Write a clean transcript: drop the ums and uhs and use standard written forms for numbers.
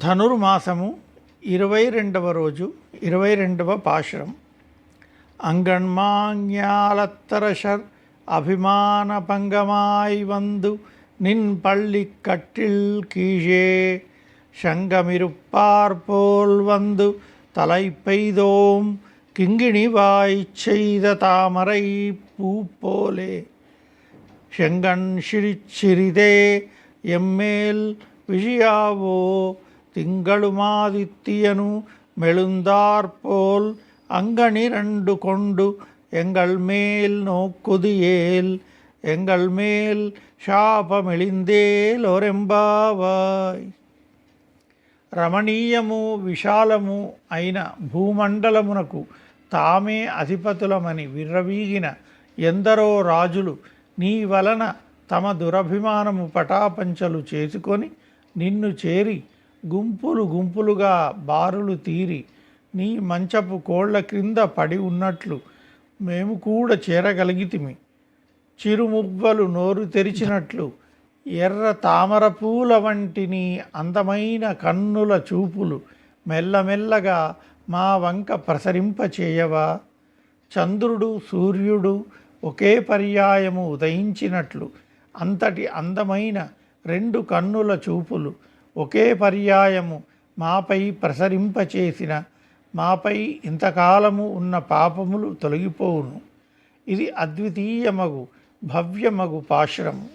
ధనుర్మాసము 22వ రోజు 22వ పాశురం. அங்கண்மாஞாலத்தரசர் அபிமான பங்கமாய் வந்து நின் பள்ளி கட்டில் கீழே சங்கமிருப்பார் போல் வந்து தலை பெய்தோம் கிங்கிணிவாய் செய்த தாமரை பூ போலே செங்கண் சிரிச்சிறிதே எம்மேல் விழியாவோ திங்களுமாதித்தியனு மெழுந்தாற்போல் அங்கனிரண்டு கொண்டு எங்கள் மேல் நோக்குது ஏல் எங்கள் மேல் శాపమిళిందేల్ ఒరెంబావాయ్. రమణీయము విశాలము అయిన భూమండలమునకు తామే అధిపతులమని విర్రవీగిన ఎందరో రాజులు నీ వలన తమ దురభిమానము పటాపంచలు చేసుకొని నిన్ను చేరి గుంపులు గుంపులుగా బారులు తీరి నీ మంచపు కోళ్ల క్రింద పడి ఉన్నట్లు మేము కూడా చేరగలిగితిమి. చిరుమువ్వలు నోరు తెరిచినట్లు ఎర్ర తామర పూల వంటి నీ అందమైన కన్నుల చూపులు మెల్లమెల్లగా మా వంక ప్రసరింపచేయవా. చంద్రుడు సూర్యుడు ఒకే పర్యాయము ఉదయించినట్లు అంతటి అందమైన రెండు కన్నుల చూపులు ఒకే పర్యాయము మాపై ప్రసరింపచేసిన మాపై ఇంతకాలము ఉన్న పాపములు తొలగిపోవును. ఇది అద్వితీయమగు భవ్యమగు పాశురము.